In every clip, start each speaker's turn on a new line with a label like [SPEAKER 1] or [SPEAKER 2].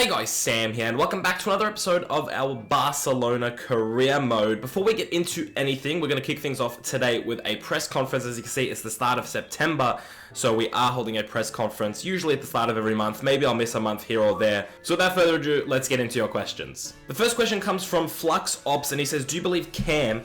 [SPEAKER 1] Hey guys, Sam here, and welcome back to another episode of our Barcelona career mode. Before we get into anything, we're going to kick things off today with a press conference. As you can see, it's the start of September, so we are holding a press conference, usually at the start of every month. Maybe I'll miss a month here or there. So without further ado, let's get into your questions. The first question comes from Flux Ops, and he says, do you believe Cam,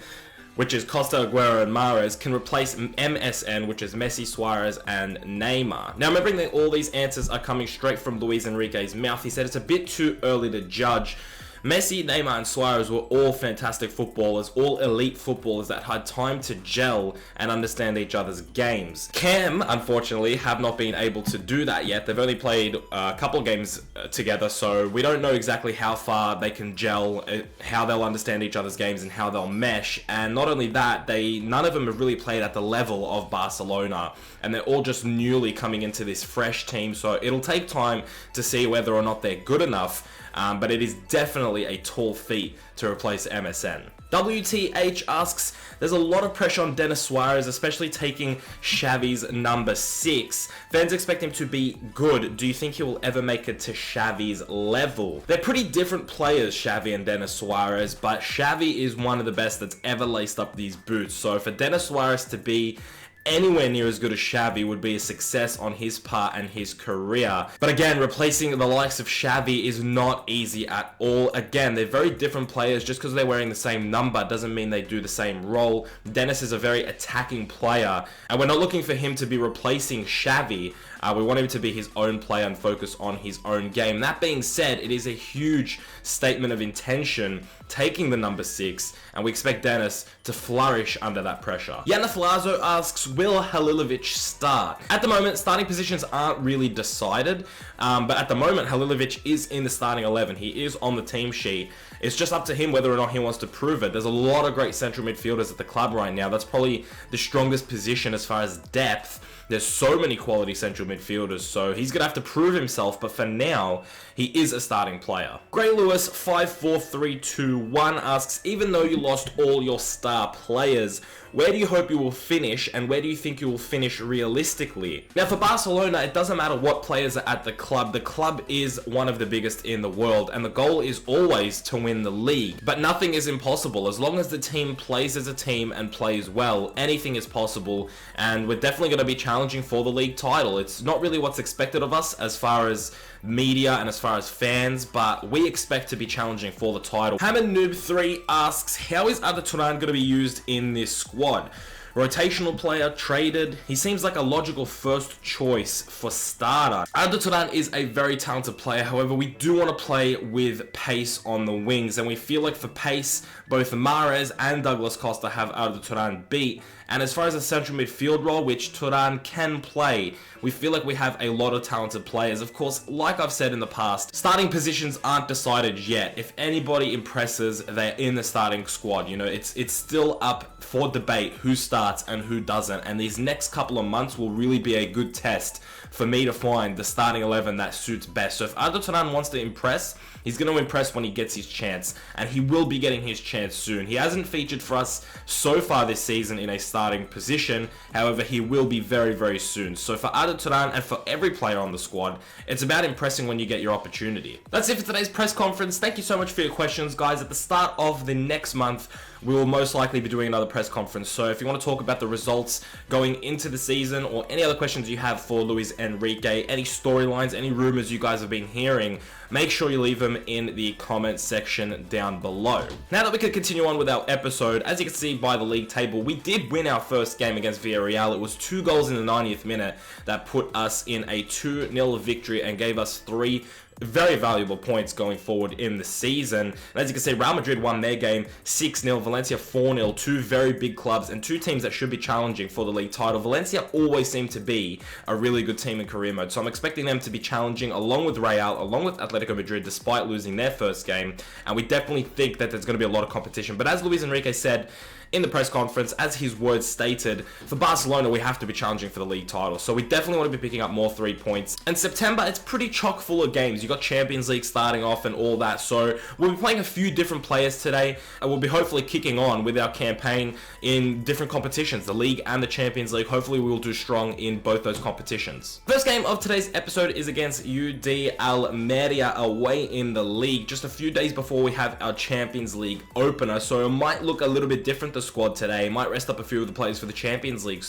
[SPEAKER 1] which is Costa, Aguero, and Mahrez, can replace MSN, which is Messi, Suarez, and Neymar? Now, remembering that all these answers are coming straight from Luis Enrique's mouth, he said it's a bit too early to judge. Messi, Neymar, and Suarez were all fantastic footballers, all elite footballers that had time to gel and understand each other's games. Cam, unfortunately, have not been able to do that yet. They've only played a couple games together, so we don't know exactly how far they can gel, how they'll understand each other's games, and how they'll mesh. And not only that, none of them have really played at the level of Barcelona, and they're all just newly coming into this fresh team, so it'll take time to see whether or not they're good enough. But it is definitely a tall feat to replace MSN. WTH asks, there's a lot of pressure on Denis Suarez, especially taking Xavi's number 6. Fans expect him to be good. Do you think he will ever make it to Xavi's level? They're pretty different players, Xavi and Denis Suarez, but Xavi is one of the best that's ever laced up these boots. So for Denis Suarez to be anywhere near as good as Xavi would be a success on his part and his career. But again, replacing the likes of Xavi is not easy at all. Again, they're very different players. Just because they're wearing the same number doesn't mean they do the same role. Denis is a very attacking player, and we're not looking for him to be replacing Xavi. We want him to be his own player and focus on his own game. That being said, it is a huge statement of intention taking the number 6, and we expect Denis to flourish under that pressure. Yana Falazo asks, will Halilovic start? At the moment, starting positions aren't really decided, but at the moment, Halilovic is in the starting 11. He is on the team sheet. It's just up to him whether or not he wants to prove it. There's a lot of great central midfielders at the club right now. That's probably the strongest position as far as depth. There's so many quality central midfielders, so he's going to have to prove himself, but for now, he is a starting player. Grey Lewis 54321 asks, even though you lost all your star players, where do you hope you will finish, and where do you think you will finish realistically? Now, for Barcelona, it doesn't matter what players are at the club. The club is one of the biggest in the world, and the goal is always to win the league. But nothing is impossible. As long as the team plays as a team and plays well, anything is possible, and we're definitely going to be challenging for the league title. It's not really what's expected of us as far as media and as far as fans, but we expect to be challenging for the title. Hammer Noob 3 asks, how is Arda Turan going to be used in this squad? Rotational player, traded. He seems like a logical first choice for starter. Arda Turan is a very talented player. However, we do want to play with pace on the wings, and we feel like for pace, both Mahrez and Douglas Costa have Arda Turan beat. And as far as a central midfield role, which Turan can play, we feel like we have a lot of talented players. Of course, like I've said in the past, starting positions aren't decided yet. If anybody impresses, they're in the starting squad. You know, it's still up for debate who starts and who doesn't. And these next couple of months will really be a good test for me to find the starting 11 that suits best. So if Arda Turan wants to impress, he's going to impress when he gets his chance, and he will be getting his chance soon. He hasn't featured for us so far this season in a starting position. However, he will be very, very soon. So for Arda Turan and for every player on the squad, it's about impressing when you get your opportunity. That's it for today's press conference. Thank you so much for your questions, guys. At the start of the next month, we will most likely be doing another press conference. So if you want to talk about the results going into the season, or any other questions you have for Luis Enrique, any storylines, any rumors you guys have been hearing, make sure you leave them in the comment section down below. Now that we can continue on with our episode, as you can see by the league table, we did win our first game against Villarreal. It was 2 goals in the 90th minute that put us in a 2-0 victory and gave us 3 very valuable points going forward in the season. And as you can see, Real Madrid won their game 6-0, Valencia 4-0, 2 very big clubs and 2 teams that should be challenging for the league title. Valencia always seem to be a really good team in career mode, so I'm expecting them to be challenging along with Real, along with Atletico Madrid, despite losing their first game, and we definitely think that there's going to be a lot of competition. But as Luis Enrique said, in the press conference, as his words stated, for Barcelona, we have to be challenging for the league title. So we definitely want to be picking up more 3 points. And September, it's pretty chock full of games. You got Champions League starting off and all that. So we'll be playing a few different players today, and we'll be hopefully kicking on with our campaign in different competitions, the league and the Champions League. Hopefully we will do strong in both those competitions. First game of today's episode is against UD Almeria away in the league, just a few days before we have our Champions League opener. So it might look a little bit different, the squad today. It might rest up a few of the players for the Champions League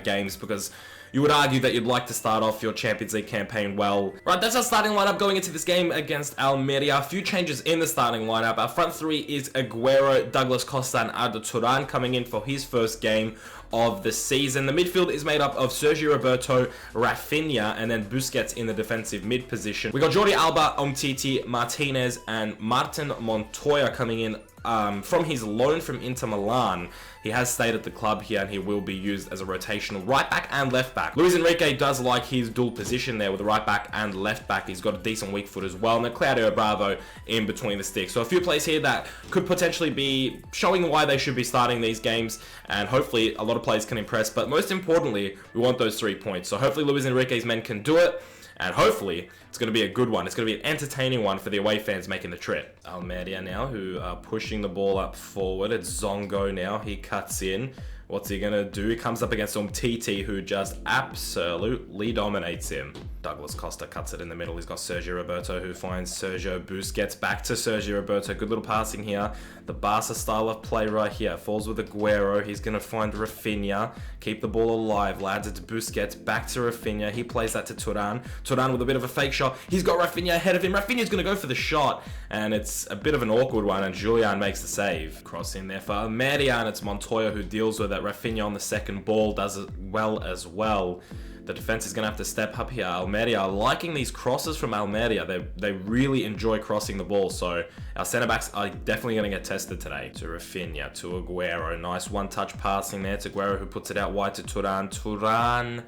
[SPEAKER 1] games, because you would argue that you'd like to start off your Champions League campaign well. Right, that's our starting lineup going into this game against Almeria. A few changes in the starting lineup. Our front three is Aguero, Douglas Costa, and Arda Turan coming in for his first game of the season. The midfield is made up of Sergio Roberto, Rafinha, and then Busquets in the defensive mid position. We got Jordi Alba, Umtiti, Martinez, and Martin Montoya coming in from his loan from Inter Milan. He has stayed at the club here, and he will be used as a rotational right back and left back. Luis Enrique does like his dual position there with the right back and left back. He's got a decent weak foot as well, and then Claudio Bravo in between the sticks. So a few players here that could potentially be showing why they should be starting these games, and hopefully a lot of players can impress. But most importantly, we want those 3 points. So hopefully Luis Enrique's men can do it, and hopefully it's going to be a good one. It's going to be an entertaining one for the away fans making the trip. Almeria now, who are pushing the ball up forward. It's Zongo now. He cuts in. What's he going to do? He comes up against Umtiti, who just absolutely dominates him. Douglas Costa cuts it in the middle. He's got Sergio Roberto, who finds Sergio Busquets. Back to Sergio Roberto. Good little passing here. The Barca style of play right here. Falls with Aguero. He's going to find Rafinha. Keep the ball alive, lads. It's Busquets. Back to Rafinha. He plays that to Turan. Turan with a bit of a fake shot. He's got Rafinha ahead of him. Rafinha's going to go for the shot, and it's a bit of an awkward one, and Julian makes the save. Cross in there for Almeria, and it's Montoya who deals with it. Rafinha on the second ball does it well as well. The defense is going to have to step up here. Almeria liking these crosses from Almeria. They really enjoy crossing the ball. So our centre backs are definitely going to get tested today. To Rafinha, to Aguero. Nice one-touch passing there to Aguero, who puts it out wide to Turan. Turan,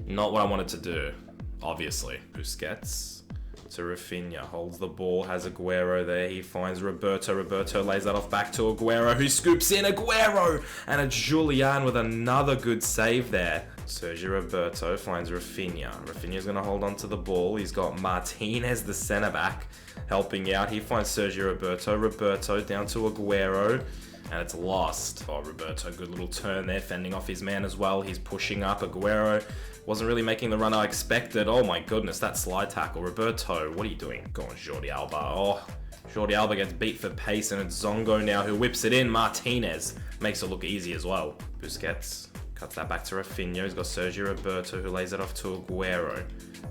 [SPEAKER 1] not what I wanted to do, obviously. Busquets to Rafinha, holds the ball, has Aguero there. He finds Roberto. Roberto lays that off back to Aguero, who scoops in. Aguero! And it's Julian with another good save there. Sergio Roberto finds Rafinha. Rafinha's going to hold on to the ball. He's got Martinez, the centre back, helping out. He finds Sergio Roberto. Roberto down to Aguero, and it's lost. Oh, Roberto, good little turn there, fending off his man as well. He's pushing up. Aguero wasn't really making the run I expected. Oh my goodness, that slide tackle. Roberto, what are you doing? Go on, Jordi Alba. Oh, Jordi Alba gets beat for pace, and it's Zongo now who whips it in. Martinez makes it look easy as well. Busquets cuts that back to Rafinha. He's got Sergio Roberto, who lays it off to Aguero.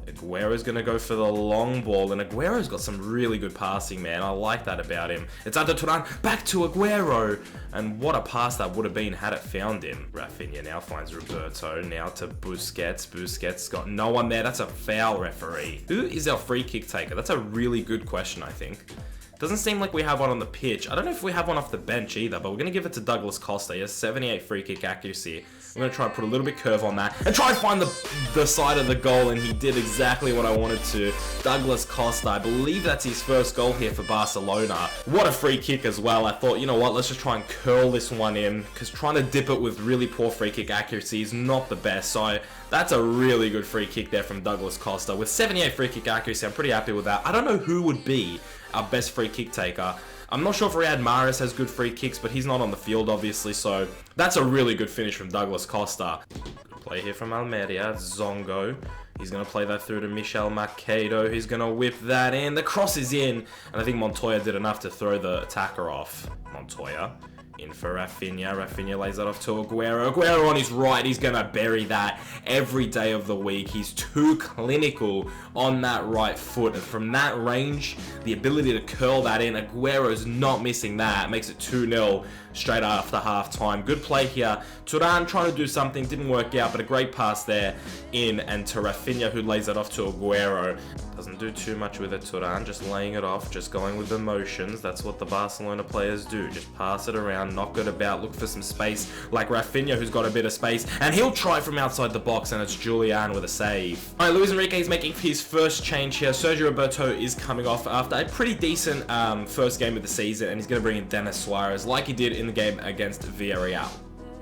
[SPEAKER 1] Aguero's going to go for the long ball, and Aguero's got some really good passing, man. I like that about him. It's Arda Turan, back to Aguero, and what a pass that would have been had it found him. Rafinha now finds Roberto, now to Busquets. Busquets got no one there. That's a foul, referee. Who is our free kick taker? That's a really good question, I think. Doesn't seem like we have one on the pitch. I don't know if we have one off the bench either, but we're going to give it to Douglas Costa. He has 78 free kick accuracy. I'm going to try and put a little bit curve on that and try and find the side of the goal, and he did exactly what I wanted to. Douglas Costa, I believe that's his first goal here for Barcelona. What a free kick as well. I thought, you know what, let's just try and curl this one in, because trying to dip it with really poor free kick accuracy is not the best. So that's a really good free kick there from Douglas Costa. With 78 free kick accuracy, I'm pretty happy with that. I don't know who would be our best free kick taker. I'm not sure if Riyad Mahrez has good free kicks, but he's not on the field, obviously, so that's a really good finish from Douglas Costa. Good play here from Almeria. Zongo. He's going to play that through to Michel Macedo. He's going to whip that in. The cross is in, and I think Montoya did enough to throw the attacker off. Montoya in for Rafinha. Rafinha lays that off to Aguero. Aguero on his right. He's going to bury that every day of the week. He's too clinical on that right foot. And from that range, the ability to curl that in, Aguero's not missing that. Makes it 2-0 straight after half-time. Good play here. Turan trying to do something. Didn't work out, but a great pass there in. And to Rafinha, who lays it off to Aguero. Doesn't do too much with it, Turan. Just laying it off. Just going with the motions. That's what the Barcelona players do. Just pass it around. Knock it about, look for some space, like Rafinha, who's got a bit of space, and he'll try from outside the box, and it's Julian with a save. All right, Luis Enrique is making his first change here. Sergio Roberto is coming off after a pretty decent first game of the season, and he's going to bring in Denis Suarez, like he did in the game against Villarreal.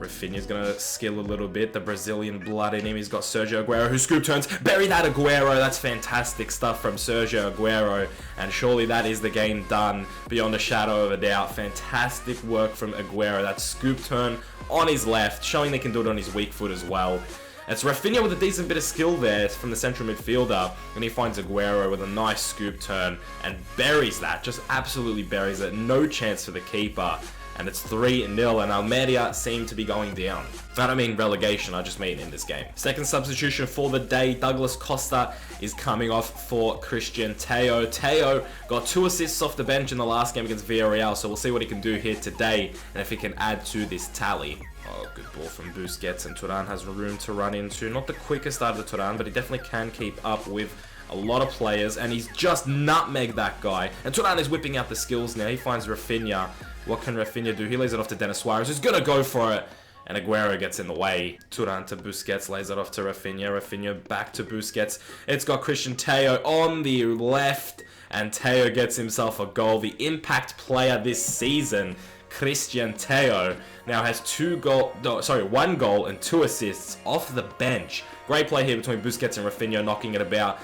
[SPEAKER 1] Rafinha's gonna skill a little bit. The Brazilian blood in him. He's got Sergio Aguero, who scoop turns. Bury that Aguero. That's fantastic stuff from Sergio Aguero. And surely that is the game done beyond a shadow of a doubt. Fantastic work from Aguero. That scoop turn on his left, showing they can do it on his weak foot as well. It's Rafinha with a decent bit of skill there from the central midfielder, and he finds Aguero with a nice scoop turn and buries that. Just absolutely buries it. No chance for the keeper. And it's 3-0, and Almeria seem to be going down. I don't mean relegation, I just mean in this game. Second substitution for the day, Douglas Costa is coming off for Christian Teo. Teo got 2 assists off the bench in the last game against Villarreal, so we'll see what he can do here today, and if he can add to this tally. Oh, good ball from Busquets, and Turan has room to run into. Not the quickest out of the Turan, but he definitely can keep up with a lot of players, and he's just nutmegged that guy. And Turan is whipping out the skills now. He finds Rafinha. What can Rafinha do? He lays it off to Denis Suarez, who's gonna go for it, and Aguero gets in the way. Turan to Busquets, lays it off to Rafinha. Rafinha back to Busquets. It's got Christian Teo on the left, and Teo gets himself a goal. The impact player this season, Christian Teo, now has 1 goal and 2 assists off the bench. Great play here between Busquets and Rafinha, knocking it about.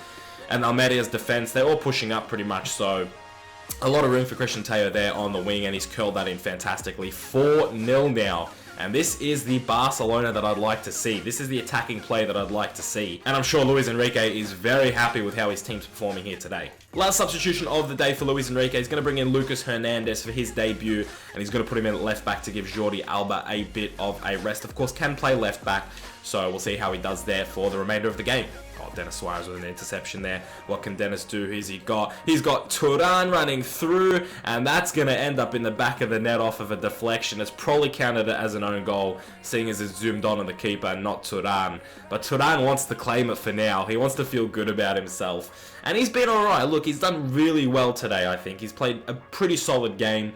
[SPEAKER 1] And Almeria's defense, they're all pushing up pretty much, so a lot of room for Christian Teo there on the wing, and he's curled that in fantastically. 4-0 now. And this is the Barcelona that I'd like to see. This is the attacking play that I'd like to see. And I'm sure Luis Enrique is very happy with how his team's performing here today. Last substitution of the day for Luis Enrique. He's going to bring in Lucas Hernandez for his debut. And he's going to put him in at left back to give Jordi Alba a bit of a rest. Of course, can play left back. So we'll see how he does there for the remainder of the game. Oh, Denis Suarez with an interception there. What can Denis do? Who's he got? He's got Turan running through, and that's going to end up in the back of the net off of a deflection. It's probably counted as an own goal, seeing as it's zoomed on the keeper and not Turan. But Turan wants to claim it for now. He wants to feel good about himself. And he's been alright. Look, he's done really well today, I think. He's played a pretty solid game.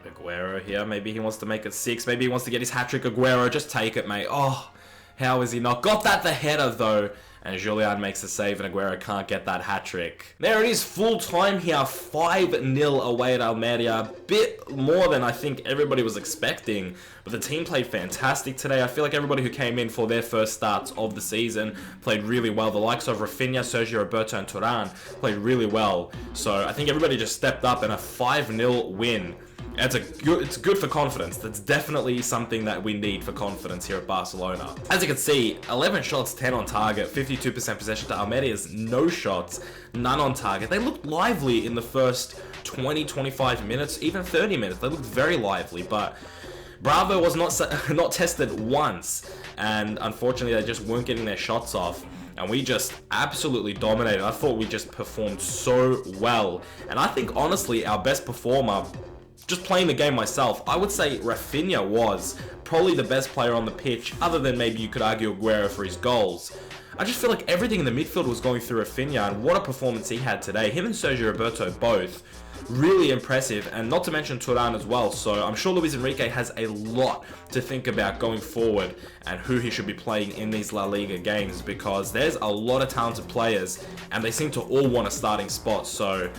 [SPEAKER 1] Aguero here. Maybe he wants to make it 6. Maybe he wants to get his hat-trick. Aguero, just take it, mate. Oh, how is he not? Got that the header, though. And Julian makes a save, and Aguero can't get that hat-trick. There it is, full time here, 5-0 away at Almeria. A bit more than I think everybody was expecting. But the team played fantastic today. I feel like everybody who came in for their first starts of the season played really well. The likes of Rafinha, Sergio Roberto, and Turan played really well. So I think everybody just stepped up, and a 5-0 win. It's good for confidence. That's definitely something that we need for confidence here at Barcelona. As you can see, 11 shots, 10 on target, 52% possession to Almeria's no shots, none on target. They looked lively in the first 20, 25 minutes, even 30 minutes. They looked very lively, but Bravo was not tested once, and unfortunately they just weren't getting their shots off. And we just absolutely dominated. I thought we just performed so well. And I think, honestly, our best performer, just playing the game myself, I would say Rafinha was probably the best player on the pitch, other than maybe you could argue Aguero for his goals. I just feel like everything in the midfield was going through Rafinha, and what a performance he had today. Him and Sergio Roberto both really impressive, and not to mention Turan as well. So I'm sure Luis Enrique has a lot to think about going forward and who he should be playing in these La Liga games, because there's a lot of talented players and they seem to all want a starting spot. So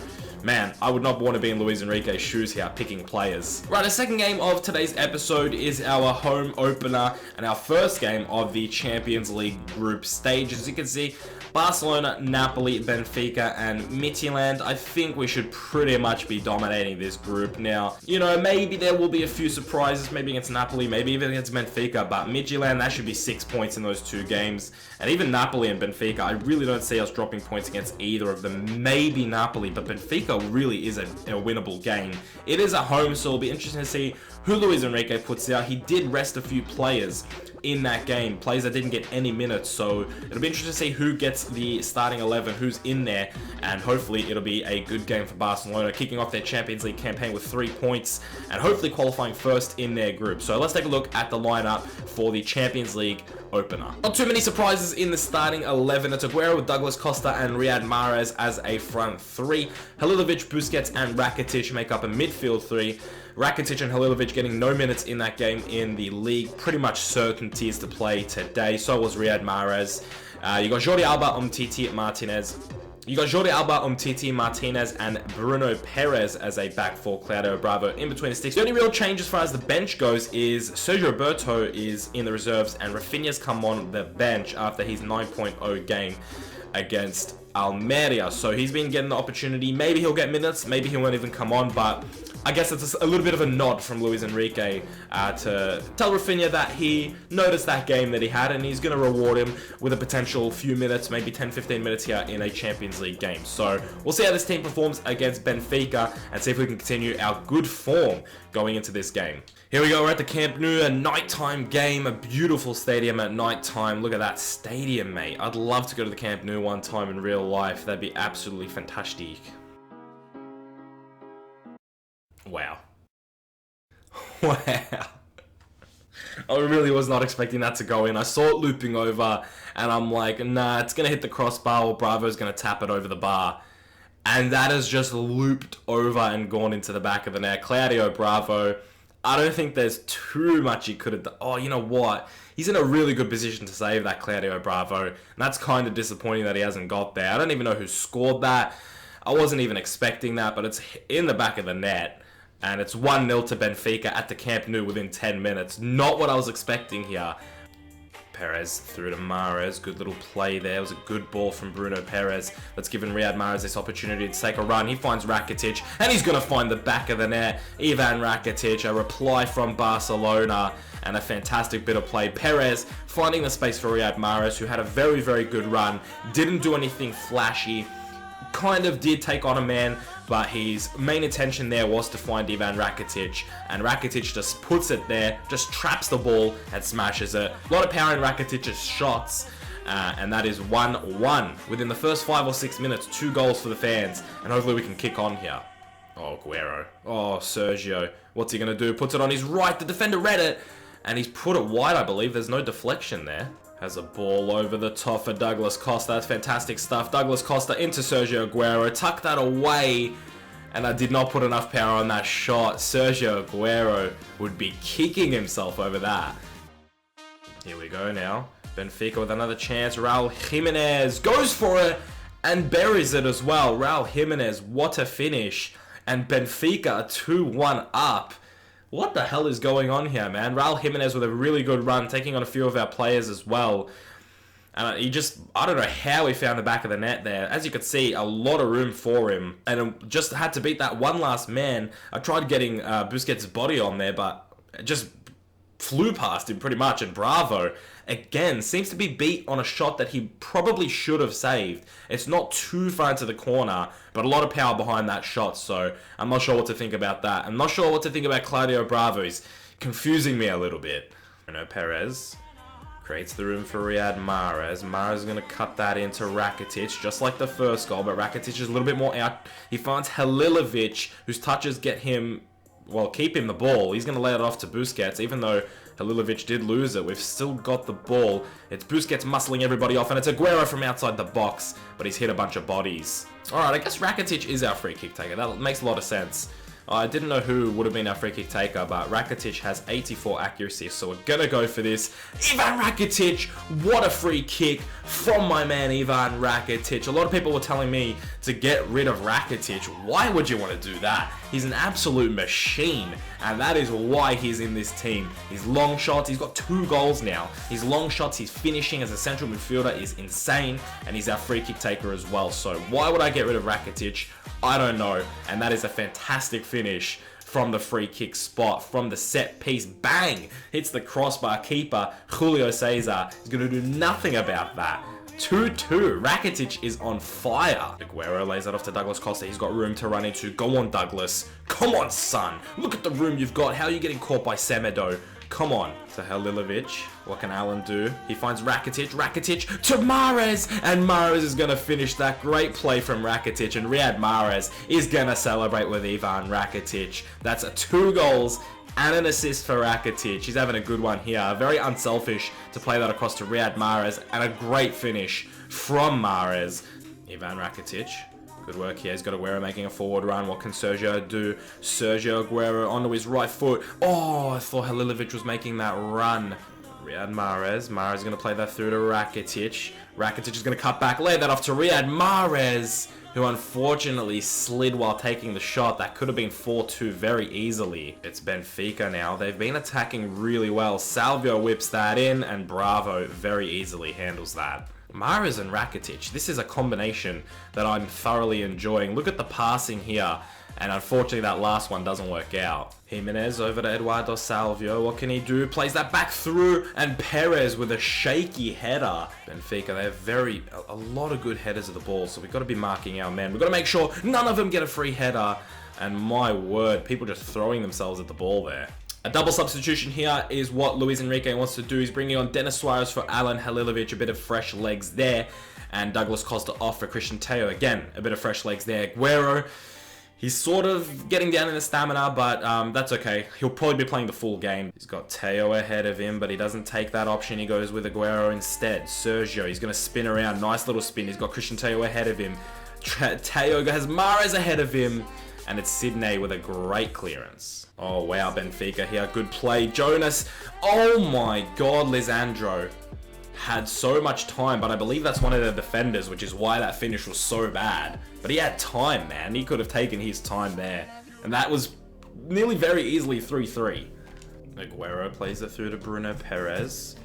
[SPEAKER 1] man, I would not want to be in Luis Enrique's shoes here picking players. Right, the second game of today's episode is our home opener and our first game of the Champions League group stage. As you can see, Barcelona, Napoli, Benfica, and Midtjylland. I think we should pretty much be dominating this group. Now, you know, maybe there will be a few surprises, maybe against Napoli, maybe even against Benfica, but Midtjylland, that should be 6 points in those 2 games. And even Napoli and Benfica, I really don't see us dropping points against either of them. Maybe Napoli, but Benfica really is a winnable game. It is at home, so it'll be interesting to see who Luis Enrique puts out. He did rest a few players in that game, players that didn't get any minutes, so it'll be interesting to see who gets the starting 11, who's in there, and hopefully it'll be a good game for Barcelona, kicking off their Champions League campaign with 3 points and hopefully qualifying first in their group. So let's take a look at the lineup for the Champions League opener. Not too many surprises in the starting 11. It's Aguero with Douglas Costa and Riyad Mahrez as a front 3. Halilovic, Busquets, and Rakitic make up a midfield 3. Rakitic and Halilovic getting no minutes in that game in the league. Pretty much certainties to play today. So was Riyad Mahrez. You got Jordi Alba, Umtiti, Martinez, You got Jordi Alba, Umtiti, Martinez, and Bruno Perez as a back four. Claudio Bravo in between the sticks. The only real change as far as the bench goes is Sergio Roberto is in the reserves and Rafinha's come on the bench after his 9.0 game against Almeria. So he's been getting the opportunity. Maybe he'll get minutes, maybe he won't even come on, but I guess it's a little bit of a nod from Luis Enrique to tell Rafinha that he noticed that game that he had and he's going to reward him with a potential few minutes, maybe 10-15 minutes here in a Champions League game. So we'll see how this team performs against Benfica and see if we can continue our good form going into this game. Here we go, we're at the Camp Nou, a nighttime game, a beautiful stadium at nighttime. Look at that stadium, mate. I'd love to go to the Camp Nou one time in real life. That'd be absolutely fantastic. Wow. Wow. I really was not expecting that to go in. I saw it looping over, and I'm like, nah, it's going to hit the crossbar, or Bravo's going to tap it over the bar. And that has just looped over and gone into the back of the net. Claudio Bravo, I don't think there's too much he could have done. Oh, you know what? He's in a really good position to save that, Claudio Bravo. And that's kind of disappointing that he hasn't got there. I don't even know who scored that. I wasn't even expecting that, but it's in the back of the net. And it's 1-0 to Benfica at the Camp Nou within 10 minutes. Not what I was expecting here. Perez through to Mahrez. Good little play there. It was a good ball from Bruno Perez. That's given Riyad Mahrez this opportunity to take a run. He finds Rakitic, and he's going to find the back of the net. Ivan Rakitic, a reply from Barcelona, and a fantastic bit of play. Perez finding the space for Riyad Mahrez, who had a very, very good run. Didn't do anything flashy. Kind of did take on a man, but his main intention there was to find Ivan Rakitic, and Rakitic just puts it there, just traps the ball and smashes it. A lot of power in Rakitic's shots, and that is 1-1. Within the first 5 or 6 minutes, 2 goals for the fans, and hopefully we can kick on here. Oh, Aguero. Oh, Sergio. What's he going to do? Puts it on his right. The defender read it, and he's put it wide, I believe. There's no deflection there. Has a ball over the top for Douglas Costa. That's fantastic stuff. Douglas Costa into Sergio Aguero. Tuck that away. And I did not put enough power on that shot. Sergio Aguero would be kicking himself over that. Here we go now. Benfica with another chance. Raul Jimenez goes for it and buries it as well. Raul Jimenez, what a finish. And Benfica 2-1 up. What the hell is going on here, man? Raul Jimenez with a really good run, taking on a few of our players as well. And he just, I don't know how he found the back of the net there. As you could see, a lot of room for him. And just had to beat that one last man. I tried getting Busquets' body on there, but it just flew past him pretty much. And Bravo, again, seems to be beat on a shot that he probably should have saved. It's not too far into the corner, but a lot of power behind that shot. So I'm not sure what to think about that. I'm not sure what to think about Claudio Bravo. He's confusing me a little bit. Bruno Perez creates the room for Riyad Mahrez. Mahrez is going to cut that into Rakitic, just like the first goal, but Rakitic is a little bit more out. He finds Halilovic, whose touches get him, well, keep him the ball. He's going to lay it off to Busquets, even though Halilovic did lose it. We've still got the ball. It's Busquets muscling everybody off, and it's Aguero from outside the box, but he's hit a bunch of bodies. Alright, I guess Rakitic is our free kick taker. That makes a lot of sense. I didn't know who would have been our free kick taker, but Rakitic has 84 accuracy, so we're gonna go for this. Ivan Rakitic, what a free kick from my man Ivan Rakitic. A lot of people were telling me to get rid of Rakitic. Why would you want to do that? He's an absolute machine, and that is why he's in this team. His long shots, he's got 2 goals now. His long shots, his finishing as a central midfielder is insane, and he's our free kick taker as well. So why would I get rid of Rakitic? I don't know, and that is a fantastic finish from the free kick spot, from the set piece. Bang! Hits the crossbar. Keeper Julio Cesar is going to do nothing about that. 2-2. Rakitic is on fire. Aguero lays that off to Douglas Costa. He's got room to run into. Go on, Douglas. Come on, son. Look at the room you've got. How are you getting caught by Semedo? Come on. To Halilovic. What can Alan do? He finds Rakitic. Rakitic to Mahrez. And Mahrez is going to finish that great play from Rakitic. And Riyad Mahrez is going to celebrate with Ivan Rakitic. That's 2 goals and an assist for Rakitic. He's having a good one here. Very unselfish to play that across to Riyad Mahrez. And a great finish from Mahrez. Ivan Rakitic. Good work here. He's got Aguero making a forward run. What can Sergio do? Sergio Aguero onto his right foot. Oh, I thought Halilovic was making that run. Riyad Mahrez. Mahrez is going to play that through to Rakitic. Rakitic is going to cut back, lay that off to Riyad Mahrez, who unfortunately slid while taking the shot. That could have been 4-2 very easily. It's Benfica now. They've been attacking really well. Salvio whips that in, and Bravo very easily handles that. Mahrez and Rakitic, this is a combination that I'm thoroughly enjoying. Look at the passing here, and unfortunately that last one doesn't work out. Jimenez over to Eduardo Salvio. What can he do? Plays that back through, and Perez with a shaky header. Benfica, they have a lot of good headers of the ball, so we've got to be marking our men. We've got to make sure none of them get a free header, and my word, people just throwing themselves at the ball there. A double substitution here is what Luis Enrique wants to do. He's bringing on Denis Suarez for Alan Halilovic, a bit of fresh legs there. And Douglas Costa off for Christian Teo. Again, a bit of fresh legs there. Aguero, he's sort of getting down in the stamina, but that's okay. He'll probably be playing the full game. He's got Teo ahead of him, but he doesn't take that option. He goes with Aguero instead. Sergio, he's going to spin around. Nice little spin. He's got Christian Teo ahead of him. Teo has Mahrez ahead of him. And it's Sidney with a great clearance. Oh, wow, Benfica here. Good play. Jonas. Oh, my God. Lisandro had so much time, but I believe that's one of the defenders, which is why that finish was so bad. But he had time, man. He could have taken his time there. And that was nearly very easily 3-3. Aguero plays it through to Bruno Perez.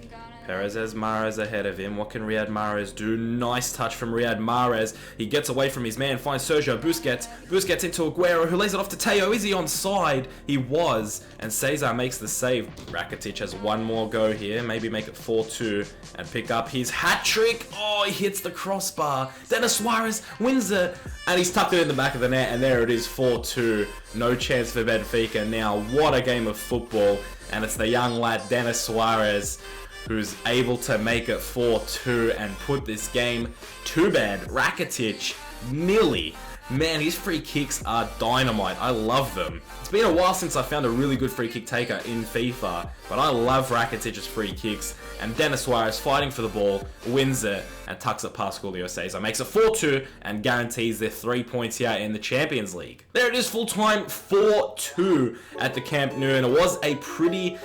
[SPEAKER 1] Perez has Mahrez ahead of him. What can Riyad Mahrez do? Nice touch from Riyad Mahrez. He gets away from his man, finds Sergio Busquets. Busquets into Aguero, who lays it off to Teo. Is he onside? He was, and Cesar makes the save. Rakitic has one more go here. Maybe make it 4-2 and pick up his hat-trick. Oh, he hits the crossbar. Denis Suarez wins it, and he's tucked it in the back of the net, and there it is, 4-2. No chance for Benfica. Now, what a game of football, and it's the young lad, Denis Suarez, who's able to make it 4-2 and put this game to bed. Rakitic, nearly. Man, his free kicks are dynamite. I love them. It's been a while since I found a really good free kick taker in FIFA, but I love Rakitic's free kicks. And Denis Suarez, fighting for the ball, wins it and tucks it past Julio Cesar. Makes it 4-2 and guarantees their 3 points here in the Champions League. There it is, full time, 4-2 at the Camp Nou, and it was a pretty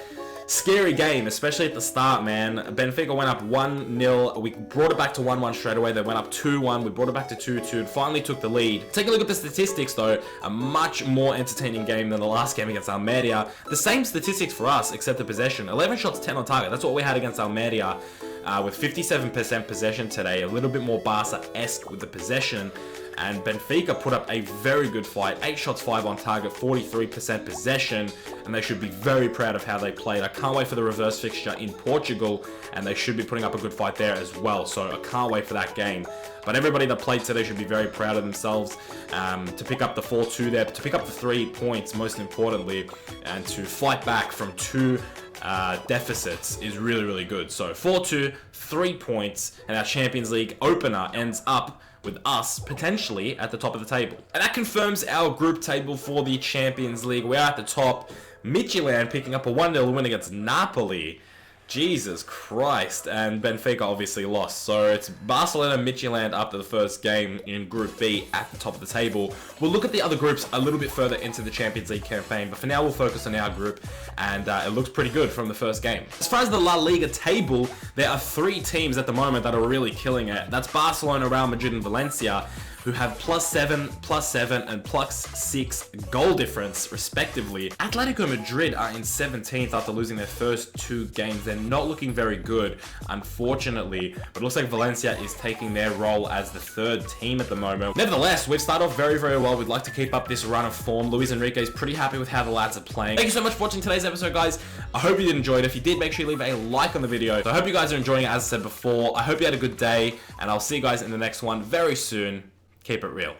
[SPEAKER 1] scary game, especially at the start, man. Benfica went up 1-0. We brought it back to 1-1 straight away. They went up 2-1. We brought it back to 2-2 and finally took the lead. Take a look at the statistics, though. A much more entertaining game than the last game against Almeria. The same statistics for us, except the possession. 11 shots, 10 on target. That's what we had against Almeria. With 57% possession today. A little bit more Barca-esque with the possession. And Benfica put up a very good fight. 8 shots, 5 on target, 43% possession, and they should be very proud of how they played. I can't wait for the reverse fixture in Portugal, and they should be putting up a good fight there as well, so I can't wait for that game. But everybody that played today should be very proud of themselves to pick up the 4-2 there, to pick up the 3 points most importantly, and to fight back from 2 deficits is really, really good. So 4-2, 3 points, and our Champions League opener ends up with us potentially at the top of the table. And that confirms our group table for the Champions League. We're at the top. Midtjylland picking up a 1-0 win against Napoli. Jesus Christ. And Benfica obviously lost. So it's Barcelona, Midtjylland after the first game in Group B at the top of the table. We'll look at the other groups a little bit further into the Champions League campaign, but for now we'll focus on our group, and it looks pretty good from the first game. As far as the La Liga table, there are 3 teams at the moment that are really killing it. That's Barcelona, Real Madrid, and Valencia, who have +7, +7, and +6 goal difference, respectively. Atletico Madrid are in 17th after losing their first 2 games. They're not looking very good, unfortunately, but it looks like Valencia is taking their role as the 3rd team at the moment. Nevertheless, we've started off very, very well. We'd like to keep up this run of form. Luis Enrique is pretty happy with how the lads are playing. Thank you so much for watching today's episode, guys. I hope you did enjoy it. If you did, make sure you leave a like on the video. So I hope you guys are enjoying it, as I said before. I hope you had a good day, and I'll see you guys in the next one very soon. Keep it real.